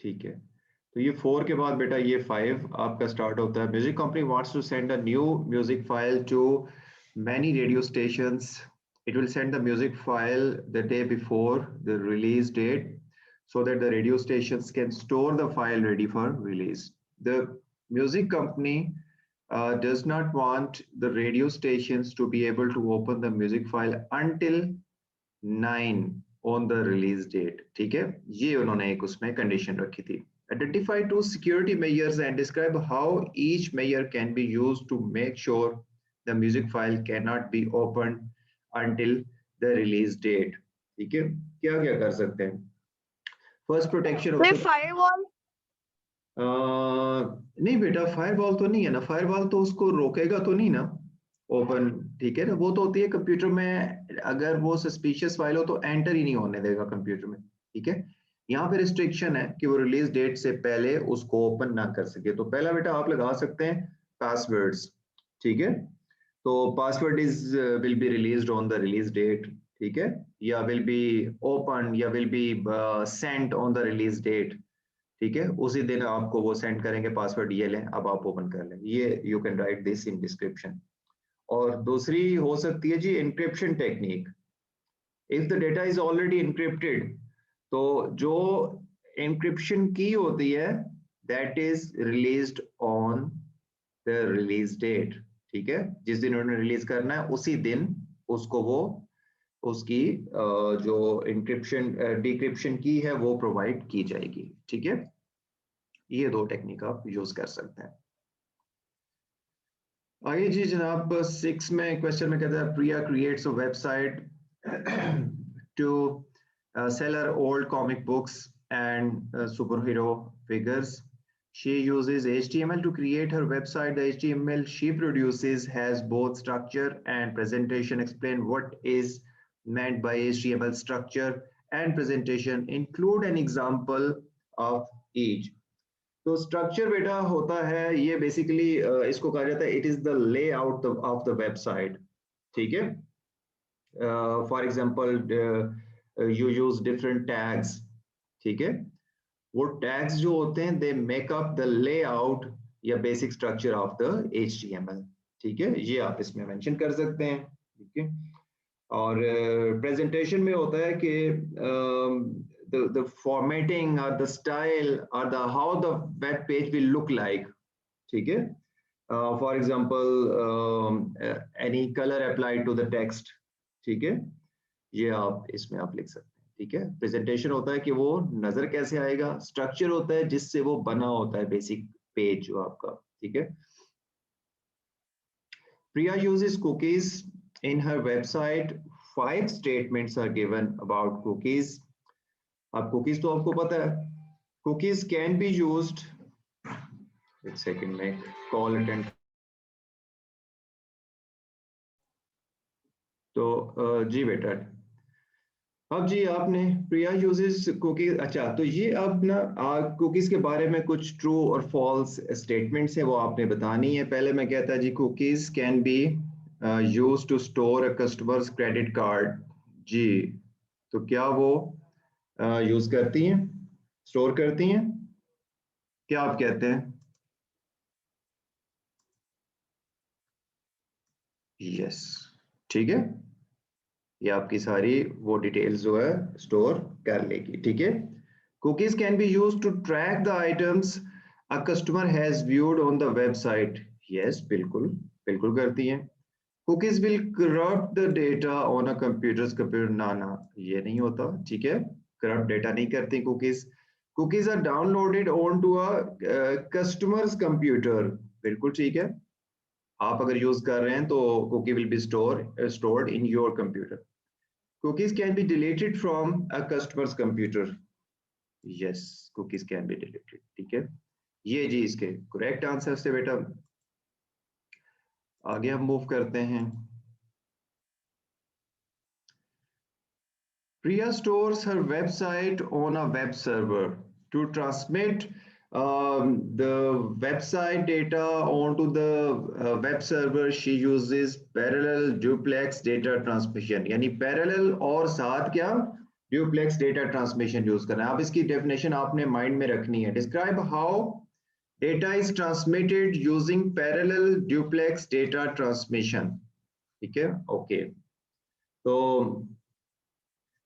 ठीक है, तो ये 4 के बाद बेटा ये 5 आपका स्टार्ट होता है। Music company wants to send a new music file to many radio stations. It will send the music file the day before the release date so that the radio stations can store the file ready for release. The music company does not want the radio stations to be able to open the music file until 9 on the release date. ठीक है, ये उन्होंने एक उसमें condition रखी थी। Identify two security measures and describe how each measure can be used to make sure the music file cannot be opened until the release date. ठीक है, क्या क्या कर सकते हैं? First protection of the firewall। नहीं बेटा, फायरवॉल तो नहीं है ना, फायरवॉल तो उसको रोकेगा तो नहीं ना ओपन। ठीक है ना, वो तो होती है कंप्यूटर में, अगर वो सस्पिशियस फाइल हो तो एंटर ही नहीं होने देगा कंप्यूटर में। ठीक है, यहाँ पे रिस्ट्रिक्शन है कि वो रिलीज डेट से पहले उसको ओपन ना कर सके। तो पहला बेटा आप लगा सकते हैं पासवर्ड्स। ठीक है, तो password is will be released on the release date. ठीक है, या विल बी ओपन या will be sent on the release date. ठीक है, उसी दिन आपको वो सेंड करेंगे पासवर्ड, ये लें अब आप ओपन कर लें। ये you can write this in description. और दूसरी हो सकती है जी encryption technique. If the data is already encrypted, तो जो एन्क्रिप्शन की होती है that is released on the release date. ठीक है, जिस दिन उन्होंने रिलीज करना है उसी दिन उसको वो उसकी जो एन्क्रिप्शन डिक्रिप्शन की है वो प्रोवाइड की जाएगी। ठीक है, ये दो टेक्निक आप यूज कर सकते हैं। आइए जी जनाब 6 में क्वेश्चन में कहता है Priya creates a website to sell her old comic books and superhero figures. She uses HTML to create her website. The HTML she produces has both structure and presentation. Explain what is meant by HTML structure and presentation. Include an example of each. तो structure बेटा होता है ये basically इसको कहा जाता है it is the layout of the website. ठीक है, for example you use different tags. ठीक है, वो टैग्स जो होते हैं they make up the layout या basic structure of the HTML। ठीक है, ये आप इसमें मेंशन कर सकते हैं। ठीक है, और प्रेजेंटेशन में होता है कि the formatting or the style or the how the web page will look like. ठीक है, for example any color applied to the text. ठीक है, ये आप इसमें आप लिख सकते हैं। ठीक है, प्रेजेंटेशन होता है कि वो नजर कैसे आएगा, स्ट्रक्चर होता है जिससे वो बना होता है बेसिक पेज जो आपका। ठीक है, Priya uses cookies in her website. 5 statements are given about cookies. अब कुकीज तो आपको पता है, कुकीज कैन बी यूज्ड। एक सेकंड में कॉल अटेंड। तो जी बेटा, अब जी आपने प्रिया यूजेस कुकीज। अच्छा, तो ये अब ना कुकीज के बारे में कुछ ट्रू और फॉल्स स्टेटमेंट्स है वो आपने बतानी है। पहले मैं कहता जी cookies can be used to store a customers credit card. जी, तो क्या वो यूज करती हैं, स्टोर करती हैं? क्या आप कहते हैं? यस, ठीक है, ये आपकी सारी वो डिटेल्स जो है स्टोर कर लेगी। ठीक है, cookies can be used to track the items a customer has viewed on the website. Yes, बिल्कुल बिल्कुल करती हैं। Cookies will corrupt the data on a computer. ना, ये नहीं होता। ठीक है, करप्ट डेटा नहीं करती cookies. Cookies are downloaded on to a customer's computer. बिल्कुल ठीक है, आप अगर यूज कर रहे हैं तो cookie will be stored in your computer. Cookies can be deleted from a customer's computer. Yes, cookies can be deleted. ठीक है, ये जी इसके करेक्ट आंसर से बेटा। आगे हम मूव करते हैं। Priya stores her website on a web server to transmit the website data onto the web server. She uses parallel duplex data transmission. यानी parallel और साथ क्या ड्यूप्लेक्स डेटा ट्रांसमिशन यूज करना है। अब इसकी डेफिनेशन आपने माइंड में रखनी है। Describe how data is transmitted using parallel duplex data transmission. ठीक है, ओके। तो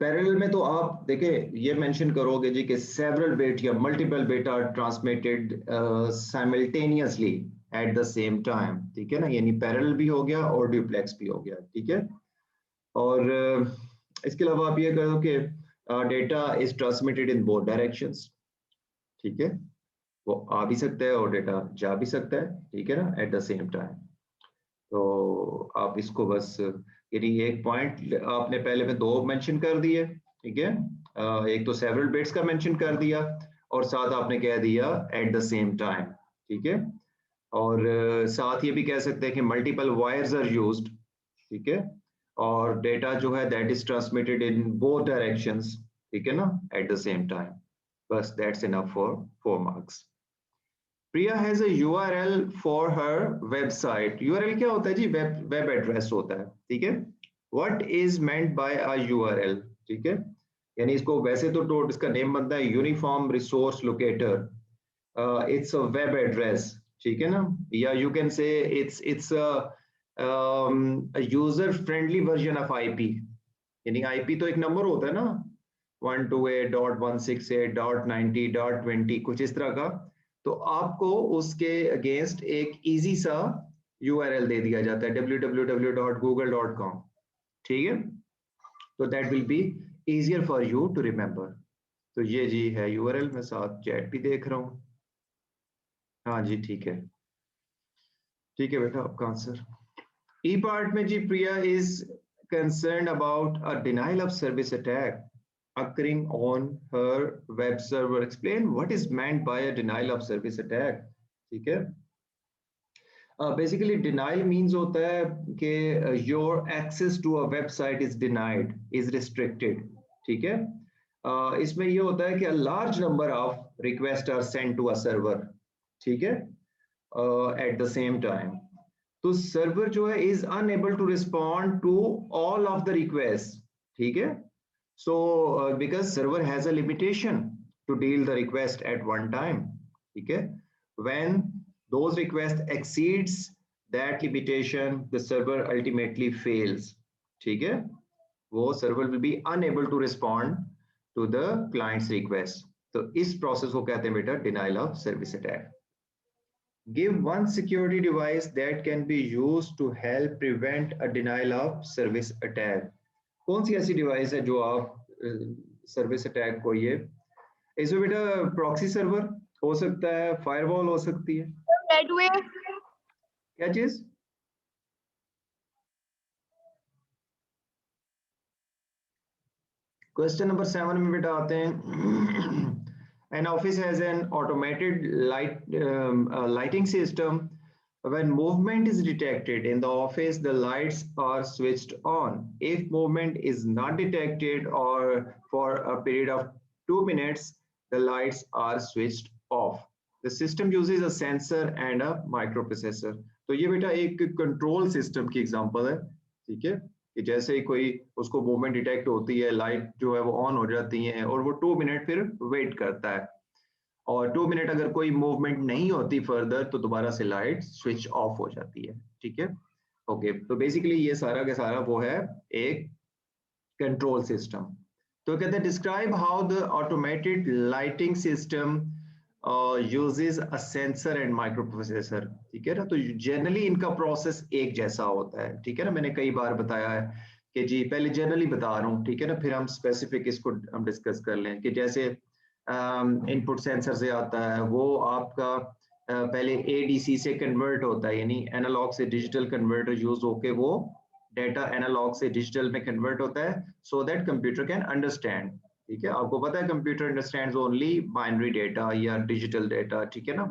पैरेलल में तो आप देखें ये मेंशन करोगे जी कि सेवरल बिट या multiple bit are transmitted simultaneously at the same time. ठीक है ना, यानी पैरेलल भी हो गया और ड्यूप्लेक्स भी हो गया। ठीक है, और इसके अलावा आप ये करो कि data is transmitted in both directions. ठीक है, वो आ भी सकता है और डेटा जा भी सकता है। ठीक है ना, एट द सेम टाइम। तो आप इसको बस यानी एक पॉइंट आपने पहले में दो मेंशन कर दिए। ठीक है, एक तो सेवरल बिट्स का मेंशन कर दिया और साथ आपने कह दिया एट द सेम टाइम। ठीक है, और साथ ये भी कह सकते हैं कि मल्टीपल वायर्स आर यूज्ड। ठीक है, और डेटा जो है that is transmitted in both directions. ठीक है ना, एट द सेम टाइम। बस that's enough for 4 marks. Priya has a URL for her website. URL क्या होता है जी? वेब एड्रेस होता है। ठीक है, what is meant by a URL? ठीक है, यानी इसको वैसे तो इसका नेम बनता है uniform resource locator. It's a web address. ठीक है ना, या you can say it's user friendly version of IP। यानी IP तो एक नंबर होता है ना, 128.168.90.20 कुछ इस तरह का। तो आपको उसके अगेंस्ट एक इजी सा URL दे दिया जाता है www.google.com। ठीक है, तो that will be easier for you to remember. तो ये जी है URL। मैं साथ चैट भी देख रहा हूँ। हाँ जी, ठीक है, ठीक है बेटा, आपका आंसर। ई पार्ट में जी प्रिया is concerned about a denial of service attack occurring on her web server. Explain what is meant by a denial of service attack. ठीक है, basically denial means होता है कि your access to a website is denied, is restricted. ठीक है, इसमें ये होता है कि a large number of requests are sent to a server. ठीक है, at the same time. तो सर्वर जो है is unable to respond to all of the request. ठीक है, so because server has a limitation to deal the request at one time. ठीक है, when those request exceeds that limitation the server ultimately fails. ठीक है, वो server will be unable to respond to the client's request. तो इस process को कहते हैं बेटा denial of service attack. Give one security device that can be used to help prevent a denial of service attack. कौन सी ऐसी device है जो आप सर्विस अटैक को ये इसमें बेटा प्रॉक्सी सर्वर हो सकता है, फायरवॉल हो सकती है, क्या चीज? क्वेश्चन नंबर 7 में बेटा आते हैं an office has an automated lighting system. When movement is detected in the office, the lights are switched on. If movement is not detected or for a period of 2 minutes, the lights are switched off. The system uses a sensor and a microprocessor. तो ये बेटा एक control system की example है। ठीक है, कि जैसे ही कोई उसको मूवमेंट डिटेक्ट होती है, लाइट जो है वो ऑन हो जाती है और वो 2 मिनट फिर वेट करता है, और 2 मिनट अगर कोई मूवमेंट नहीं होती फर्दर तो दोबारा से लाइट स्विच ऑफ हो जाती है। ठीक है, ओके। तो बेसिकली ये सारा का सारा वो है एक कंट्रोल सिस्टम। तो कहते हैं describe how the automated lighting system uses a sensor and microprocessor। ठीक है ना, तो जनरली इनका प्रोसेस एक जैसा होता है। ठीक है ना, मैंने कई बार बताया है कि जी पहले जनरली बता रहा हूँ। ठीक है ना, फिर हम स्पेसिफिक इसको हम डिस्कस कर लें कि जैसे इनपुट सेंसर से आता है, वो आपका पहले ADC से कन्वर्ट होता है, यानी एनालॉग से डिजिटल कन्वर्टर यूज होके वो डेटा एनालॉग से डिजिटल में कन्वर्ट होता है so that computer can understand. ठीक है, आपको पता है computer understands only binary data या डिजिटल डेटा। ठीक है ना,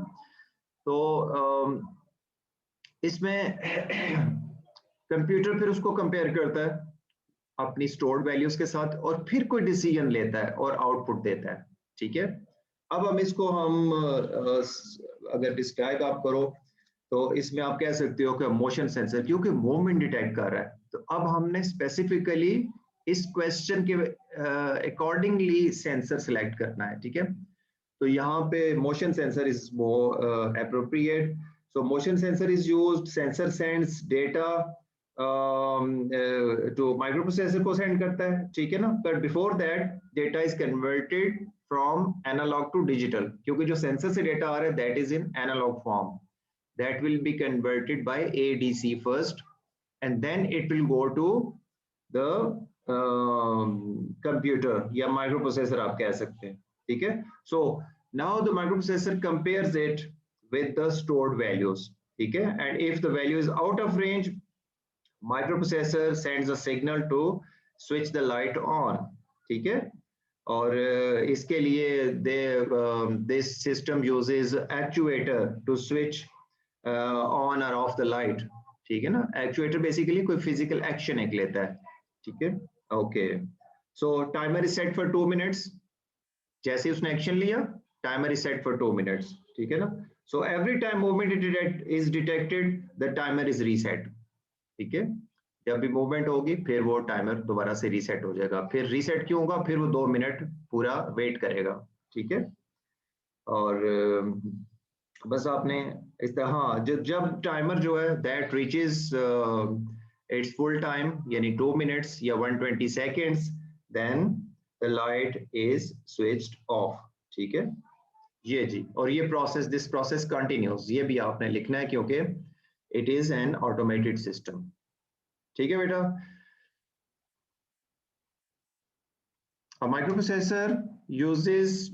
तो इसमें कंप्यूटर फिर उसको कंपेयर करता है अपनी स्टोर्ड वैल्यूज के साथ और फिर कोई डिसीजन लेता है और आउटपुट देता है। ठीक है, अब हम इसको अगर डिस्क्राइब आप करो तो इसमें आप कह सकते हो कि मोशन सेंसर, क्योंकि मूवमेंट डिटेक्ट कर रहा है। तो अब हमने स्पेसिफिकली इस क्वेश्चन के अकॉर्डिंगली सेंसर सिलेक्ट करना है, ठीक है। तो यहाँ पे motion sensor is more appropriate. So motion sensor is used, sensor sends data to microprocessor को सेंड करता है, ठीक है ना। But before that data is converted from analogue to digital, क्योंकि जो सेंसर से डेटा आ रहा है that is in analogue form, that will be converted by ADC first and then it will go to the computer या microprocessor आप कह सकते हैं, ठीक है। So now the microprocessor compares it with the stored values, ठीक है, and if the value is out of range microprocessor sends a signal to switch the light on, ठीक है। और इसके लिए this system uses actuator to switch on or off the light, ठीक है ना। actuator basically कोई physical action एक लेता है, ठीक है। okay, so timer is set for 2 minutes, जैसे उसने action लिया timer is set for 2 minutes, ठीक है ना। so every time movement is detected the timer is reset, ठीक है। जब भी मूवमेंट होगी फिर वो टाइमर दोबारा से रीसेट हो जाएगा, फिर रीसेट क्यों होगा, फिर वो 2 मिनट पूरा वेट करेगा, ठीक है। और बस आपने इस तरह, हाँ, जब टाइमर जो है that reaches its full time यानी 2 मिनट्स या 120 seconds, then the light is switched off, ठीक है। ये जी, और ये प्रोसेस, दिस प्रोसेस कंटिन्यूस, ये भी आपने लिखना है क्योंकि it is an automated system, ठीक है बेटा। A microprocessor uses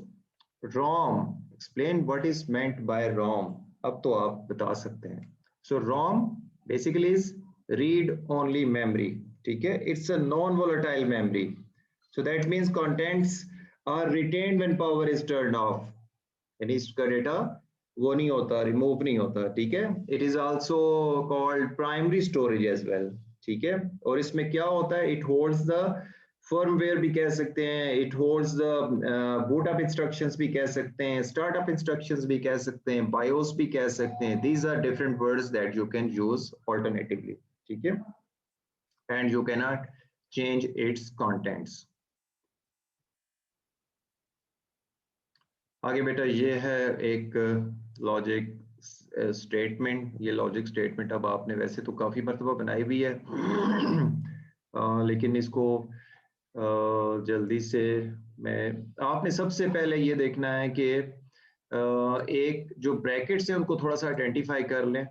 ROM. Explain what is meant by ROM. अब तो आप बता सकते हैं। So ROM basically is read only memory, ठीक है। It's a non-volatile memory. So that means contents are retained when power is turned off. यानी इसका डेटा वो नहीं होता, रिमूव नहीं होता, ठीक है। It is also called primary storage as well, ठीक है। और इसमें क्या होता है, इट होल्ड्स द फर्मवेयर भी कह सकते हैं, it holds the boot up instructions भी कह सकते हैं, स्टार्टअप इंस्ट्रक्शंस भी कह सकते हैं, बायोस भी कह सकते हैं। These are different words that you can use alternatively, ठीक है, and you can not change its contents. आगे बेटा ये है एक लॉजिक स्टेटमेंट। ये लॉजिक स्टेटमेंट अब आपने वैसे तो काफी मर्तबा बनाई भी है लेकिन इसको जल्दी से मैं, आपने सबसे पहले ये देखना है कि एक जो ब्रैकेट्स हैं उनको थोड़ा सा आइडेंटिफाई कर लें,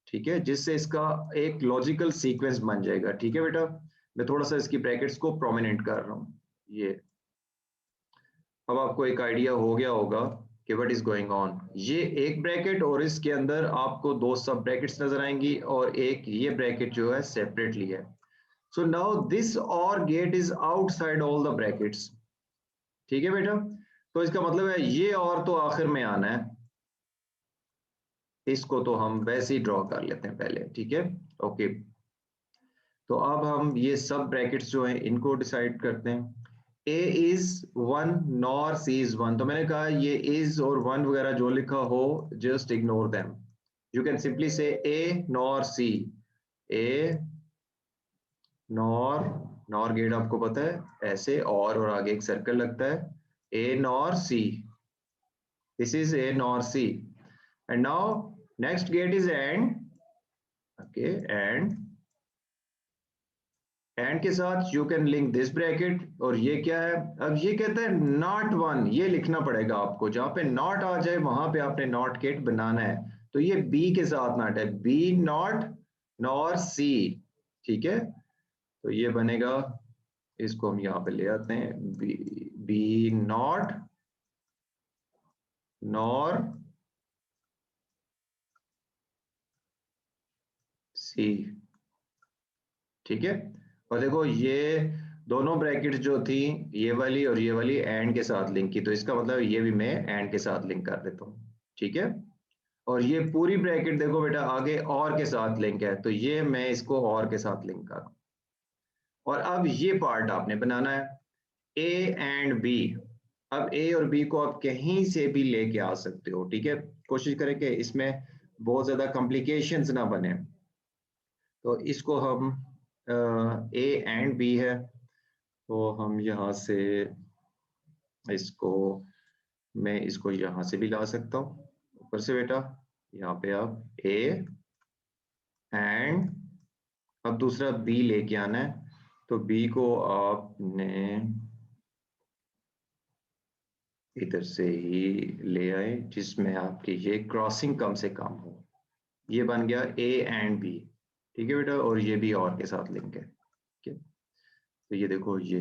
ठीक है, जिससे इसका एक लॉजिकल सीक्वेंस बन जाएगा, ठीक है बेटा। मैं थोड़ा सा इसकी ब्रैकेट्स को प्रोमिनेंट कर रहा हूँ। ये अब आपको एक आइडिया हो गया होगा कि व्हाट इज गोइंग ऑन। ये एक ब्रैकेट और इसके अंदर आपको 2 सब ब्रैकेट्स नजर आएंगी और एक ये ब्रैकेट जो है सेपरेटली है। So now this or gate is outside all the brackets, ठीक है बेटा। तो इसका मतलब है ये और तो आखिर में आना है, इसको तो हम वैसे ही ड्रॉ कर लेते हैं पहले, ठीक है। ओके, तो अब हम ये सब ब्रैकेट्स जो हैं इनको डिसाइड करते हैं। A is 1 nor C is 1, तो मैंने कहा ये is और 1 वगैरह जो लिखा हो just ignore them. You can simply say A nor C. A nor gate आपको पता है ऐसे और आगे एक सर्कल लगता है, A nor C. This is A nor C. And now next gate is AND. Okay, and के साथ you can link this bracket, और ये क्या है, अब ये कहता है नॉट 1, ये लिखना पड़ेगा आपको, जहां पे नॉट आ जाए वहां पे आपने नॉट गेट बनाना है। तो ये बी के साथ नॉट है, बी नॉट नॉर सी, ठीक है। तो ये बनेगा, इसको हम यहाँ पे ले आते हैं, बी नॉट नॉर सी, ठीक है। और देखो ये दोनों ब्रैकेट जो थी ये वाली और ये वाली एंड के साथ लिंक की, तो इसका मतलब ये भी मैं एंड के साथ लिंक कर देता हूँ, ठीक है। और ये पूरी ब्रैकेट देखो बेटा आगे और के साथ लिंक है, तो ये मैं इसको और के साथ लिंक कर। और अब ये पार्ट आपने बनाना है ए एंड बी। अब ए और बी को आप कहीं से भी लेके आ सकते हो, ठीक है। कोशिश करें कि इसमें बहुत ज्यादा कॉम्प्लिकेशंस ना बने। तो इसको हम ए एंड बी है, तो हम यहाँ से इसको, मैं इसको यहाँ से भी ला सकता हूँ ऊपर से बेटा। यहाँ पे आप ए एंड अब दूसरा बी लेके आना है। तो बी को आपने इधर से ही ले आए जिसमें आपकी ये क्रॉसिंग कम से कम हो। ये बन गया ए एंड बी, ठीक है बेटा। और ये भी और के साथ लिंक है, ठीक है। तो ये देखो, ये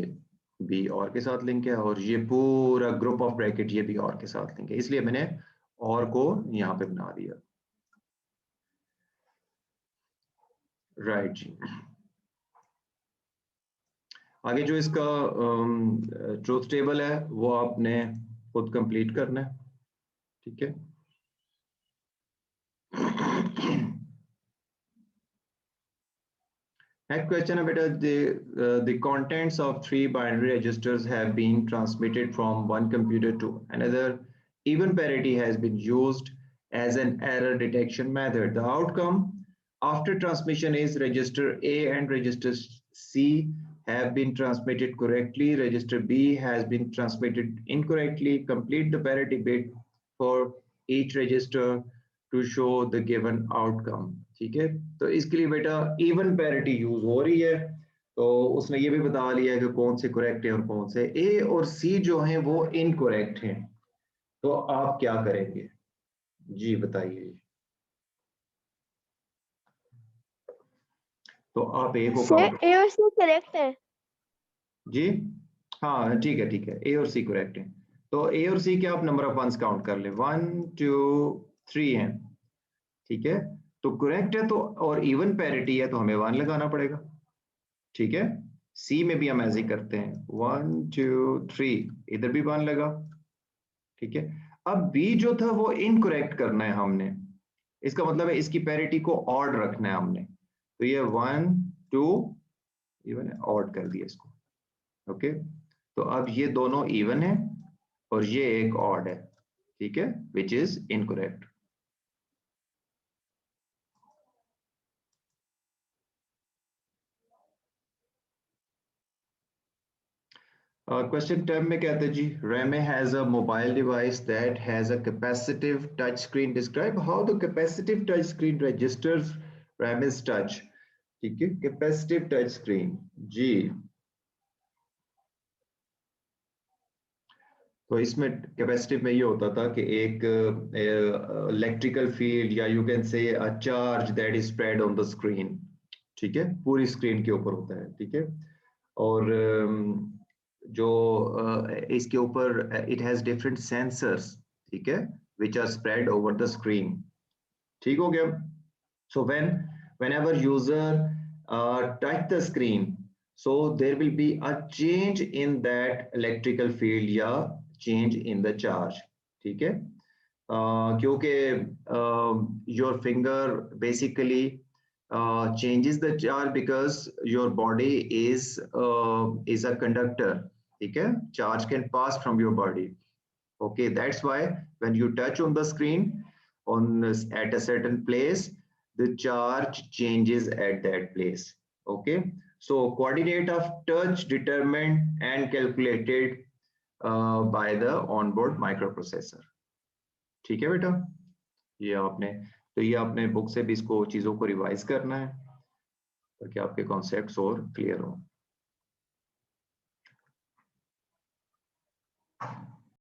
बी और के साथ लिंक है और ये पूरा ग्रुप ऑफ ब्रैकेट ये भी और के साथ लिंक है, इसलिए मैंने और को यहाँ पे बना दिया। राइट जी। आगे जो इसका ट्रूथ टेबल है वो आपने खुद कंप्लीट करना है, ठीक है। Next question है बेटा, the contents of 3 binary registers have been transmitted from one computer to another. Even parity has been used as an error detection method. The outcome after transmission is register A and register C have been transmitted correctly. Register B has been transmitted incorrectly. Complete the parity bit for each register to show the given outcome. ठीक है। तो इसके लिए बेटा even parity use हो रही है, तो उसने ये भी बता लिया है कि कौन से करेक्ट है और कौन से। ए और सी जो हैं वो इनकरेक्ट हैं, तो आप क्या करेंगे जी बताइए। तो आप ए को सर काउंट, ए और सी करेक्ट है। जी हाँ ठीक है ठीक है, ए और सी करेक्ट है। तो ए और सी के आप नंबर ऑफ वंस काउंट कर ले, 1 2 3 हैं, ठीक है। तो करेक्ट है तो, और इवन पैरिटी है तो हमें 1 लगाना पड़ेगा, ठीक है। सी में भी हम ऐसे ही करते हैं, 1 2 3, इधर भी 1 लगा, ठीक है। अब बी जो था वो इनकरेक्ट करना है हमने, इसका मतलब है इसकी पैरिटी को ऑड रखना है हमने। तो ये 1 2 इवन है, ऑड कर दिया इसको, ओके। तो अब ये दोनों इवन है और ये एक ऑड है, ठीक है, विच इज इनकरेक्ट। क्वेश्चन 10 में कहते हैं जी, Rame has a mobile device that has a capacitive touch screen. Describe how the capacitive touch screen registers Rame's touch. ठीक है, capacitive touch screen जी। तो इसमें कैपेसिटिव में ये होता था कि एक इलेक्ट्रिकल फील्ड या you can say a charge that is spread on the screen, ठीक है, पूरी स्क्रीन के ऊपर होता है, ठीक है। और जो इसके ऊपर इट हैज डिफरेंट सेंसर्स, ठीक है, which are spread over the screen, ठीक हो गया। सो whenever user touch the screen, so there will be a change in that electrical field या change in the charge, ठीक है। क्योंकि your finger basically changes the charge because your body is a conductor, ठीक है, charge can pass from your body, okay। That's why when you touch on the screen on at a certain place, the charge changes at that place, okay। So coordinate of touch determined and calculated by the onboard microprocessor, ठीक है बेटा। ये आपने, तो ये आपने book से भी इसको चीजों को रिवाइज करना है ताकि आपके कॉन्सेप्ट्स और क्लियर हो।